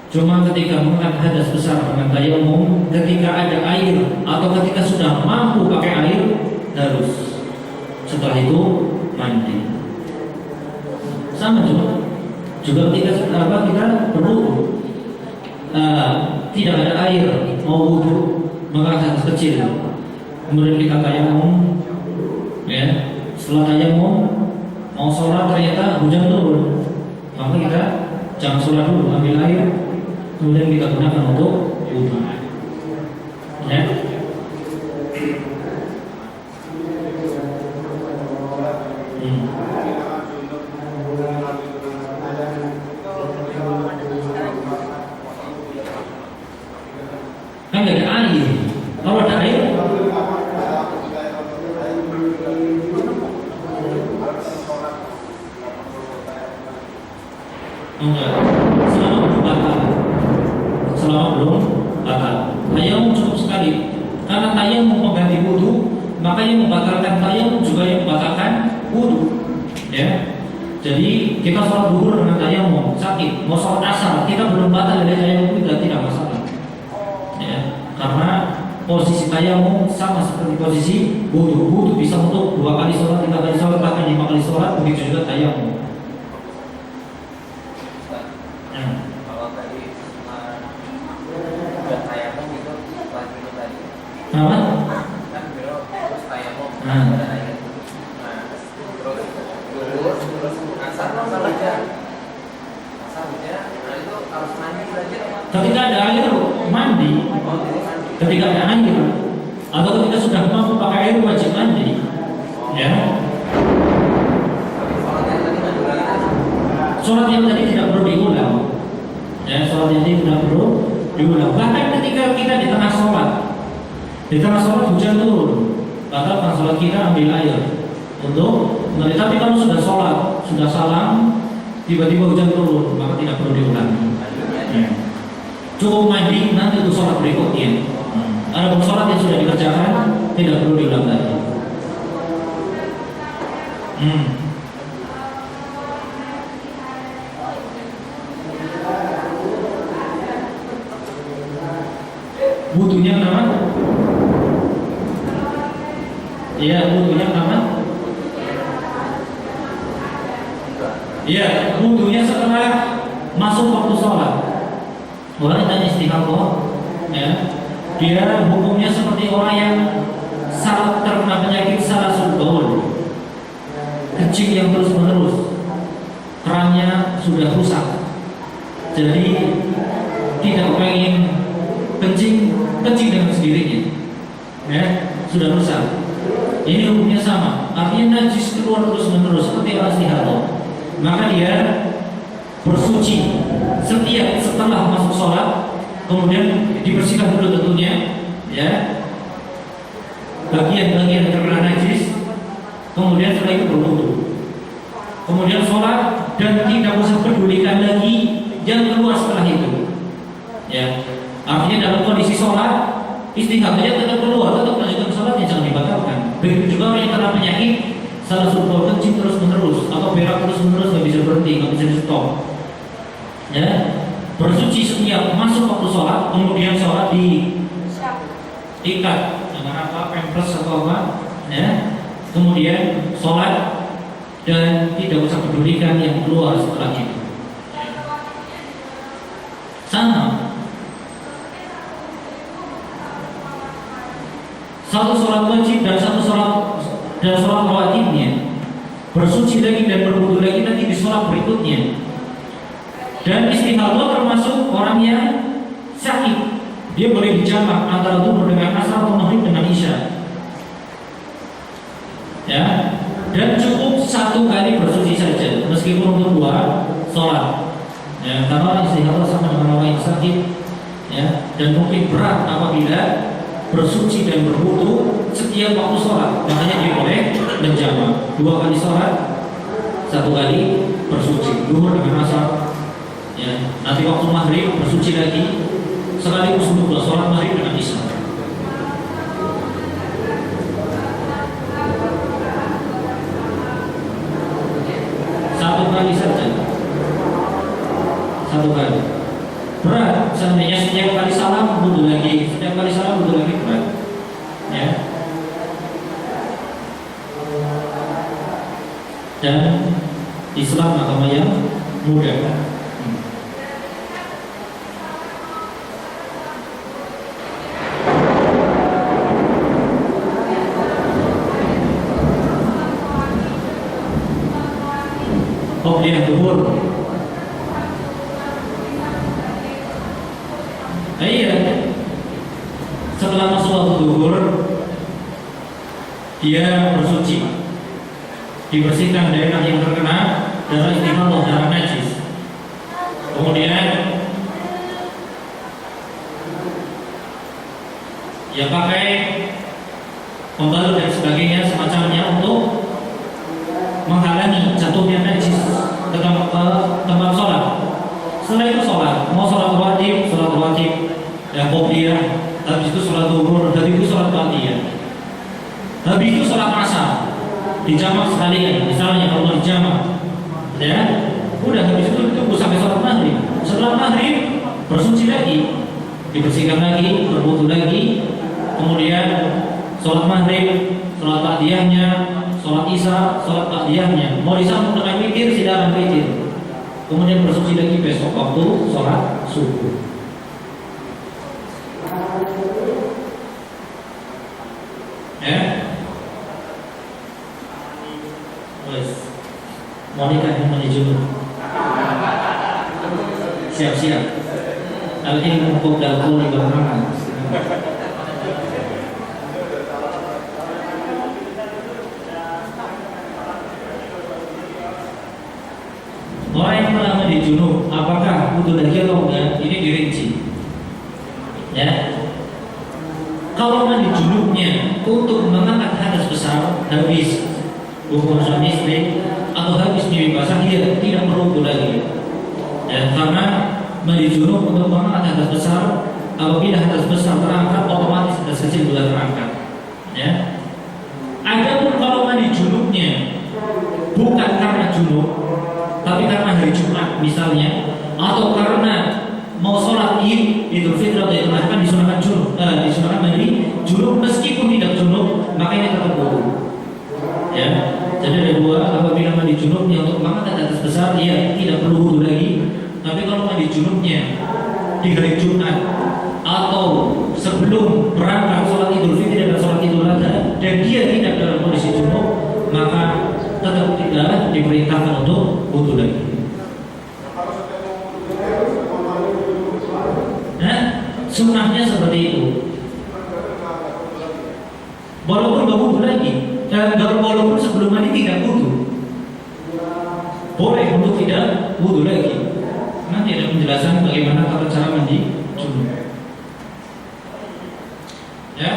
Cuma ketika mengangkat hadas besar dengan tayamum, ketika ada air atau ketika sudah mampu pakai air, harus setelah itu mandi. Sama juga ketika kita perlu tidak ada air mau wudu, mengangkat hadas kecil, kemudian kita tayamum, ya. Setelah tayamum mau sholat ternyata hujan turun, maka kita jangan sholat dulu, ambil air, kemudian kita gunakan untuk wudu, ya. Kan nggak ada air. Kalau ada air, enggak. Selama belum batal. Tayamum cukup sekali. Karena tayamum mengganti wudu, maka yang membatalkan tayamum juga yang membatalkan wudu, ya. Jadi kita sholat zuhur dengan tayamum sakit, mau sholat asar kita belum batal dari tayamum, kita tidak masalah, ya. Karena posisi tayamum sama seperti posisi wudu. Wudu bisa untuk 2 kali sholat, 3 kali sholat, bahkan 5 kali sholat, begitu juga tayamum. Kalau tadi udah tayamum itu lagi tadi. Apa? Kan beliau terus tayamum Nah. ada air. Nah, terus asar aja. Asar aja. Nah itu harus mandi lagi. Ketika ada air mandi, ketika ada air atau ketika sudah mampu pakai air wajib mandi, ya. Sholat yang tadi tidak perlu diulang, ya. Sholat yang tadi tidak perlu diulang. Bahkan ketika kita di tengah sholat hujan turun, batalkan sholat kita, ambil air untuk mandi. Tapi kalau sudah sholat, sudah salam, tiba-tiba hujan turun, maka tidak perlu diulang, ya. Cukup mandi nanti untuk sholat berikutnya. Ada sholat yang sudah dikerjakan tidak perlu diulang lagi. Wudunya kenapa? Iya, wudunya kenapa? Iya, wudunya setelah masuk waktu sholat. Orang tanya istiqamah, ya. Dia hukumnya seperti orang yang terkena penyakit salasul baul, kencing yang terus menerus, kerannya sudah rusak, jadi tidak pengen kencing dengan sendirinya, ya, sudah rusak. Ini hukumnya sama, artinya najis keluar terus menerus seperti orang istihadah. Maka dia bersuci setiap setelah masuk sholat, kemudian dibersihkan dulu tentunya, ya, bagian-bagian terkena najis, kemudian setelah itu berwudu, kemudian sholat dan tidak usah pedulikan lagi yang keluar setelah itu, ya. Artinya dalam kondisi sholat istihadahnya tetap keluar, tetap melanjutkan sholatnya, jangan dibatalkan. Begitu juga orang yang kena penyakit salasul baul, kencing terus menerus atau berak terus menerus, nggak bisa berhenti, nggak bisa di stop, ya. Bersuci setiap masuk waktu sholat, kemudian sholat diikat dengan apa, pampers atau apa, ya. kemudian sholat dan tidak usah pedulikan yang keluar setelah itu. Sama, satu sholat wajib dan sholat rawatibnya, bersuci lagi dan berwudu lagi nanti di sholat berikutnya. Dan istihadah termasuk orang yang sakit, dia boleh dijamak antara zuhur dengan asar atau maghrib dengan isya. Ya, dan cukup satu kali bersuci saja, meskipun untuk dua sholat. Ya, karena istihadah sama dengan orang yang sakit, ya, dan mungkin berat apabila bersuci dan berwudu setiap waktu sholat. Makanya dia boleh menjamak 2 kali sholat, 1 kali bersuci, zuhur dengan asar. Ya, nanti waktu maghrib bersuci lagi, sekaligus untuk sholat maghrib dengan isya. Satu kali saja, 1 kali. Berat, seandainya setiap kali salam wudu lagi, setiap kali salam wudu lagi berat. Ya. Dan Islam agama yang mudah. Qobliyah zuhur. Iya. Setelah masuk waktu zuhur, dia bersuci, dibersihkan daerah yang terkena darah istihadah, darah najis. Kemudian ya pakai pembalut dan sebagainya semacamnya untuk menghalangi jatuhnya najis ke tempat sholat. Setelah itu sholat, mau sholat wajib, ya qobliyah, habis itu sholat zuhur, habis itu sholat ba'diyah, habis itu sholat asar, dijamak sekalian. Misalnya kalau dijamak, ya, udah habis itu tunggu sampai sholat maghrib. Setelah maghrib bersuci lagi, dibersihkan lagi, berwudu lagi, kemudian sholat maghrib, sholat ba'diyahnya, sholat isya, sholat ba'diyahnya. Mau disambung dengan witir, silakan witir. Kemudian bersuci lagi besok waktu sholat subuh. Ya, wes, mau nikah yang menuju, siap-siap. Al-ilmu qabla al-qawli wal amal. Orang yang telah mandi junub, apakah wudu lagi atau enggak? Ini dirinci. Ya, kalau mandi junubnya untuk mengangkat hadas besar, habis hubungan suami istri atau habis mimpi basah, dia tidak perlu wudu lagi. Ya, karena mandi junub untuk mengangkat hadas besar, apabila hadas besar terangkat, otomatis hadas kecil juga terangkat. Ya, adapun kalau mandi junubnya bukan karena junub, tapi karena hari Jumat misalnya, atau karena mau sholat Id, Idul Fitri atau Idul Adha, disunahkan junub, disunahkan mandi junub meskipun tidak junub, maka ini tetap wudu. Ya, jadi ada dua. Apabila mandi junubnya untuk mengangkat hadas besar, dia tidak perlu wudu lagi. Tapi kalau mandi junubnya di hari Jumat atau sebelum berangkat sholat Idul Fitri dan sholat Idul Adha, dan dia tidak dalam kondisi junub, maka tetap tidak diperintahkan untuk wudu lagi. Nah, sunnahnya seperti itu. Walaupun nggak wudu lagi, walaupun sebelum mandi tidak wudu, boleh untuk tidak wudu lagi. Nanti ada penjelasan bagaimana tata cara mandi junub. Ya,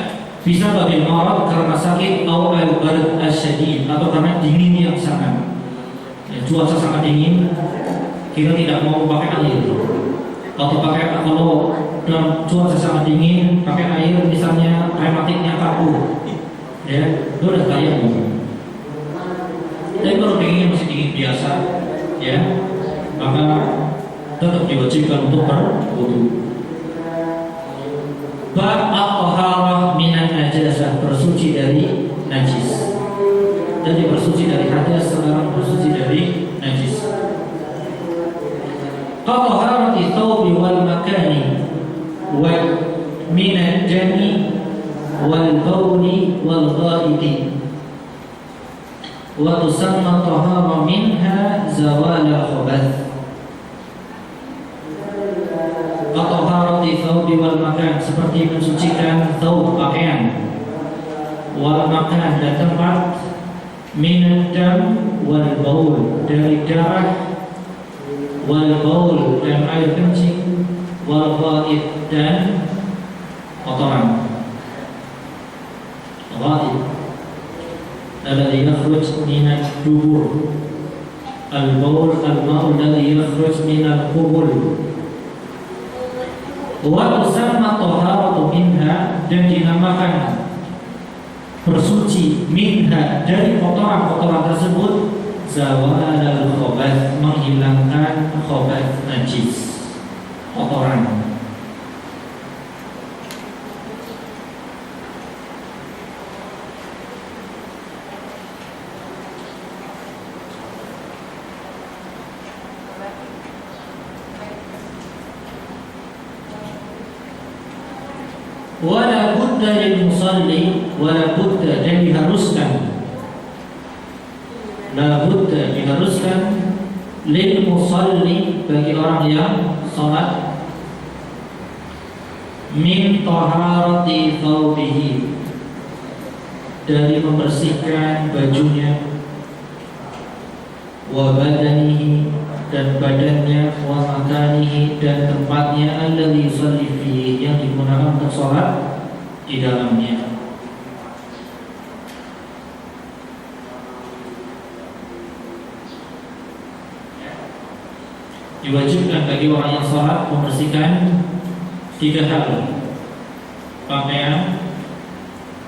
bisa bagi marad karena sakit, atau al-barad asyadid, atau karena dingin yang sangat. Ya, cuaca sangat dingin, kita tidak mau pakai air. Kalau dalam cuaca sangat dingin, pakai air misalnya rematiknya kaku, ya, itu udah kayak gitu. Tapi kalau dinginnya masih dingin biasa, ya, maka tetap diwajibkan untuk berwudu. Bab al-taharah minan najasah, bersuci dari najis. Jadi bersuci dari hadas, sekarang bersuci dari najis. Qataharati thawbi wal makani wa min ad-dami wal bawli wal ghaidi wa tusamma tahara minha zawal al-khabath. Qataharati thawbi wal makan, seperti mensucikan thawb pakaian, wal makan dan tempat, min ad-dam wal bawl dari darah, wal baul dan air kencing, wal ghaid dan kotoran. Ghaid alladhi yakhruj min ad-dubur, al baul al-ma'u alladhi yakhruj min al-qubul. Wa tusamma taharatu minha, dan dinamakan bersuci minha dari kotoran-kotoran tersebut zawal al-khabath, menghilangkan khabath, najis, kotoran. Wala budda lil musalli, wala budda, dan diharuskan, la budda diharuskan, lil musalli, bagi orang yang salat, min taharati thawbihi, dari membersihkan bajunya, wa badanihi, dan badannya, wa makanihi, dan tempatnya, alladhi yusalli fihi, yang digunakan untuk salat di dalamnya. Diwajibkan bagi orang yang salat membersihkan 3 hal: pakaian,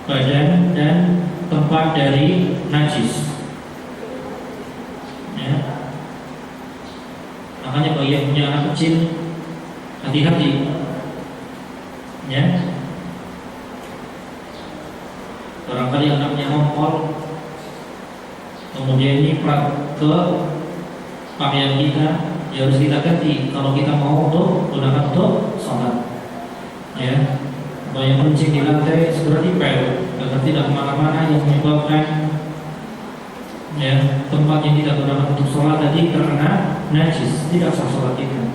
badan, dan tempat dari najis. Ya. Makanya bagi yang punya anak kecil, hati-hati. Ya. Barangkali anaknya ngompol, kemudian nyiprat ke pakaian kita, ya harus kita ganti kalau kita mau untuk gunakan untuk sholat. Ya, kalau yang kencing di lantai segera dipel agar tidak kemana-mana, yang menyebabkan ya tempat yang tidak gunakan untuk sholat tadi terkena najis, tidak sah sholat kita.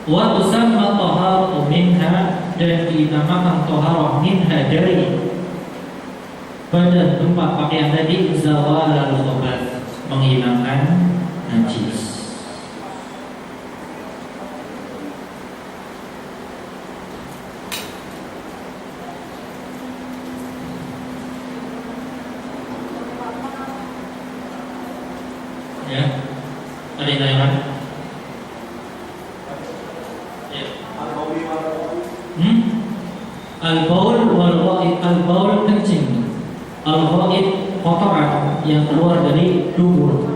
Wa tusamma taharatu minha, dan dinamakan taharah minha dari badan tempat pakaian tadi zawal al-khabath, menghilangkan najis. Ya, ada yang lain? Ya. Al-baul wal ghaid, al-baul kencing, al-ghaid kotoran yang keluar dari dubur.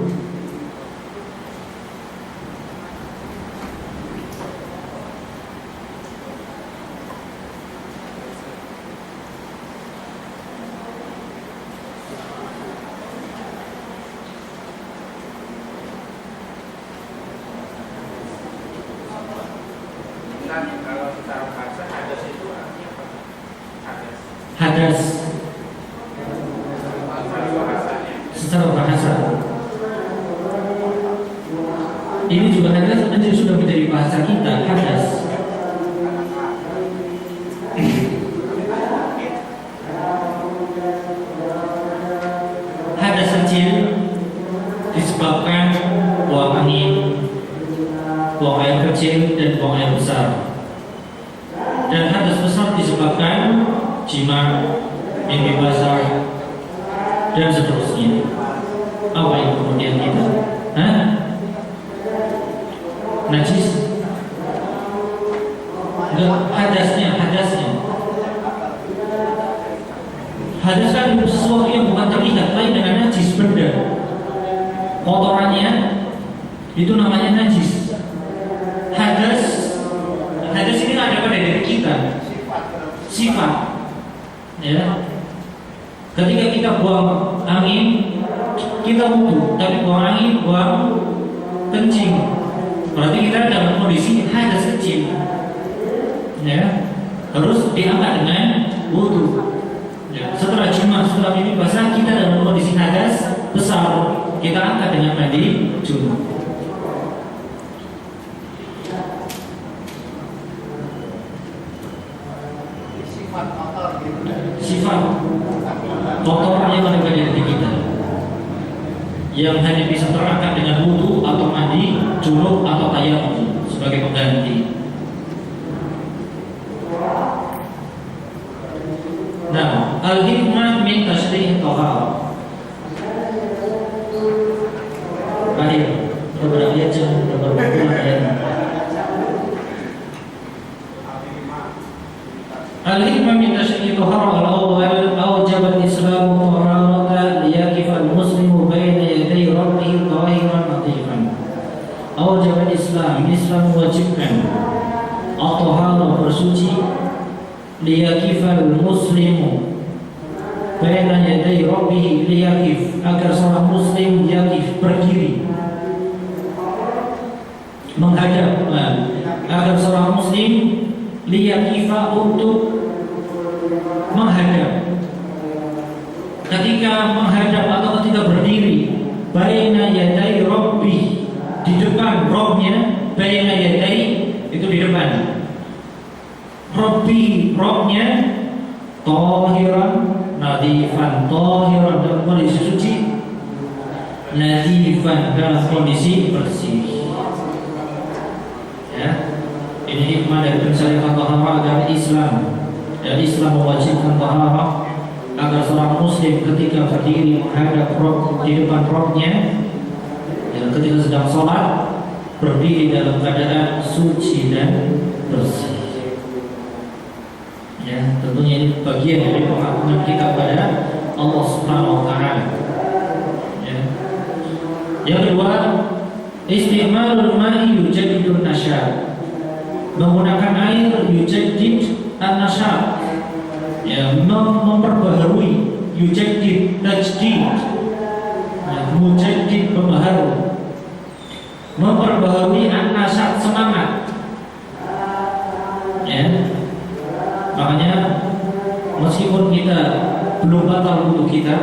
Kalau secara bahasa hadas itu artinya apa? Hadas. Hadas secara bahasa. Ini juga hadas nanti sudah menjadi bahasa kita, hadas. Hadas kecil disebabkan buang angin, buang air kecil, dan buang air besar. Dan hadas besar disebabkan jima, mimpi basah, dan seterusnya. Apa yang kemudian kita? Najis? Enggak, hadasnya. Hadas kan sesuatu yang bukan terlihat, lain dengan najis, benda. Kotorannya itu namanya najis. Hadas ini ada pada diri kita, sifat, ya. Ketika kita buang angin, kita wudu, tapi buang angin, buang kencing, berarti kita dalam kondisi hadas kecil, ya, harus diangkat dengan wudu. Ya. Setelah jima, setelah mimpi basah, kita dalam kondisi hadas besar, kita angkat dengan mandi junub. Sifat kotor gitu. Sifat kotor yang ada pada diri kita, yang hanya bisa terangkat dengan wudu atau mandi junub atau tayamum sebagai pengganti. Nah, al-hikmah min tashrih taharah. Baik, kita lihat jangan berbuat ayat. Al-hikmah min tashrih taharah al-awwal awjaba al-islam taharata liyaqif al-muslimu baina yaday rabbih tahiran latifan. Awjaba al-islam mewajibkan at-taharah bersuci liyaqifal muslimu baina yaday rabbih, liyaqif agar seorang muslim yaqif berdiri menghadap, agar seorang muslim liyaqifa untuk menghadap, ketika menghadap atau ketika berdiri baina yaday rabbih, di depan Rabbnya, baina yaday itu di depan Rabbi, Rabbnya, tahiran, nadifan, tahiran dalam kondisi suci, nadifan dalam kondisi bersih. Ya, ini hikmah dari pensyariatan taharah agama Islam. Dan Islam mewajibkan taharah agar seorang muslim ketika berdiri menghadap Rabb, di depan Rabbnya, ya, ketika sedang sholat berdiri dalam keadaan suci dan bersih. Ya, tentunya ini bagian dari pengakuan kita kepada Allah Subhanahu wa taala. Ya. Yang kedua, isti'malul ma'i yujaddidun nasyat. Menggunakan air yujaddid an-nasyat. Ya, memperbaharui, yujaddid tajdid. Ya, mujaddid pembaharu. Memperbaharui an-nasyat, semangat. Ya. Makanya meskipun kita belum batal wudu kita,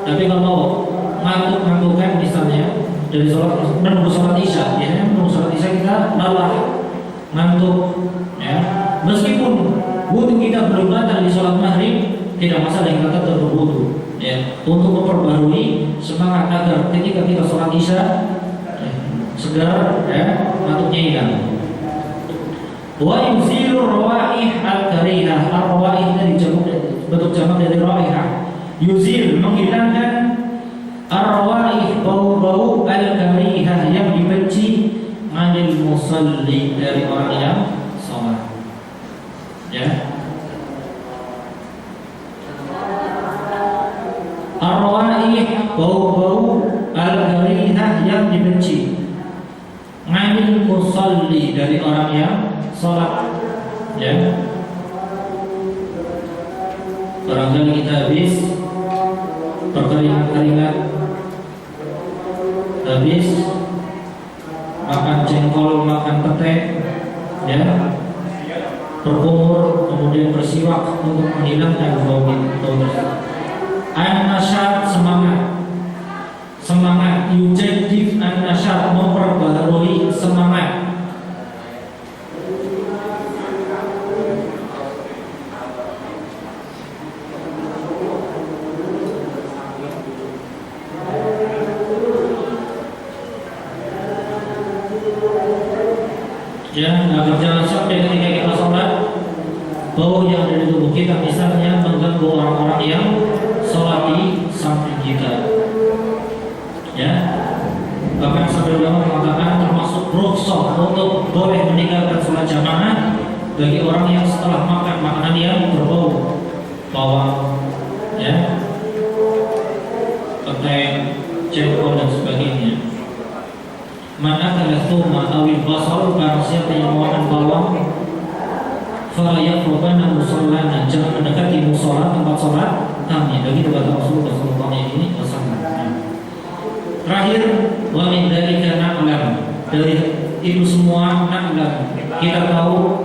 tapi kalau ngantuk-ngantukan misalnya dari sholat, menunggu sholat isya, ya, menunggu sholat isya kita lelah, ngantuk, ya, meskipun wudu kita belum batal di sholat maghrib, tidak masalah kita tetap berwudu, ya, untuk memperbarui semangat agar ketika kita sholat isya, segar, ya, ngantuknya hilang. Wa yuzilu rawaih al-karihah. Ar-rawaih dari bentuk jamak dari raihah. Yuzil, menghilangkan ar-rawaih, bau-bau al-karihah yang dibenci, anil musalli, dari orang yang sholat. Ya. Ar-rawaih, bau-bau al-karihah yang dibenci, anil musalli, dari orang yang sholat. Ya, barangkali kita habis berkeringat-keringat, habis makan jengkol, makan pete, ya, berkumur, kemudian bersiwak untuk menghilangkan bau itu. An-nasyat, semangat, yujaddid an-nasyat, memperbaharui semangat. Ya, agar jangan sampai ketika kita sholat bau yang ada di tubuh kita misalnya mengganggu orang-orang yang sholat di samping kita. Ya, bahkan sampai ulama mengatakan termasuk rukhsah untuk boleh meninggalkan sholat jamaah bagi orang yang setelah makan makanan yang berbau bawang, ya, pete, jengkol dan sebagainya. Mana akala thuma awil basal, barang siapa yang memakan bawang, fala yaqrabana musallana, jangan mendekati musola, tempat sholat tentangnya. Begitu kata Rasulullah SAW. Terakhir, wa min dzalika na'lam, dari itu semua na'lam, kita tahu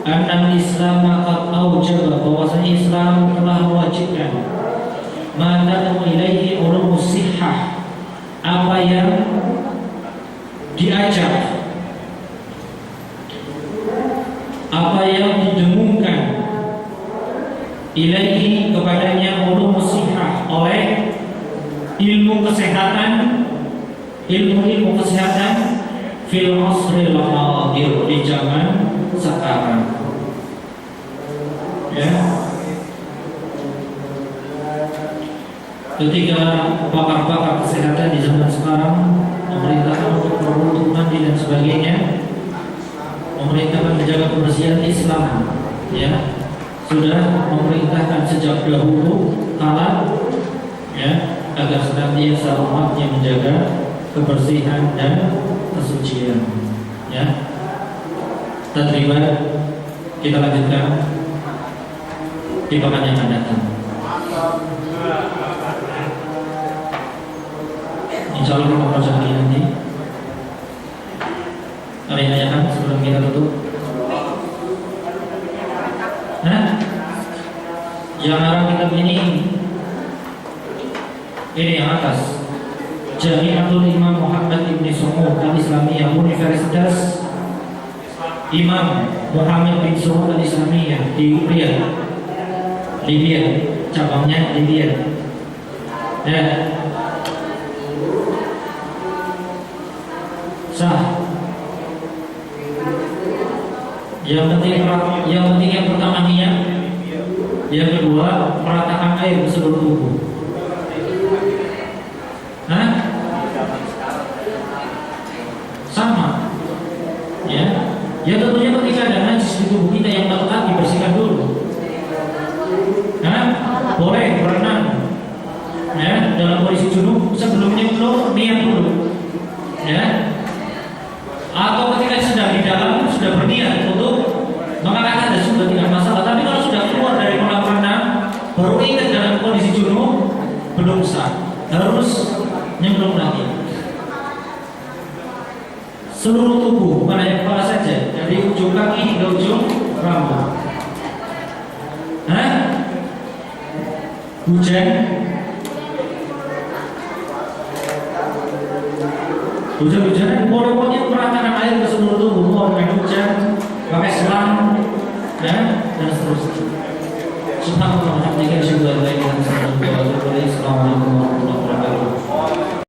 anna Islam qad aujaba, bahwasanya Islam telah mewajibkan ma tad'u ilaihi ulumus sihhah, apa yang diajak, apa yang didengungkan, ilaihi kepadanya ulumus sihhah, oleh ilmu kesehatan, ilmu kesehatan fil asril hadir, di zaman sekarang. Ya. Ketika pakar-pakar kesehatan di zaman sekarang memerintahkan untuk berwudu, mandi dan sebagainya, memerintahkan menjaga kebersihan Islam, ya, sudah memerintahkan sejak dahulu kala, ya, agar senantiasa umatnya menjaga kebersihan dan kesucian. Ya, tadriban kita lanjutkan di pekan yang akan datang. Insya Allah kita baca lagi nanti. Ada yang tanyakan sebelum kita tutup? Nah, yang arah kitab ini yang atas, Jami'atul Imam Muhammad Ibn Saud Al-Islamiyah, Universitas Imam Muhammad bin Saud Al-Islamiyah di Libya, cabangnya Libya. Ya, sah. Yang penting yang pertama niat, yang kedua meratakan air di seluruh tubuh. Hah? Sama. Ya. Ya tentunya ketika ada najis di tubuh kita yang melekat, dibersihkan dulu. Hah? Boleh berenang. Ya, dalam kondisi junub sebelumnya belum niat dulu. Ya. Atau ketika sedang di dalam sudah berniat untuk mengangkat hadas sudah tidak masalah. Tapi kalau sudah keluar dari kolam renang baru ingat dalam kondisi junub, belum sah. Harus nyemplung lagi. Seluruh tubuh, bukan hanya kepala saja, dari ujung kaki hingga ujung rambut. Hah? Hujan-hujanan boleh meratakan air ke seluruh tubuh, mau dengan hujan, pakai selang, ya, dan seterusnya. Subhanallah, alhamdulillah, syukur, Assalamualaikum warahmatullahi wabarakatuh.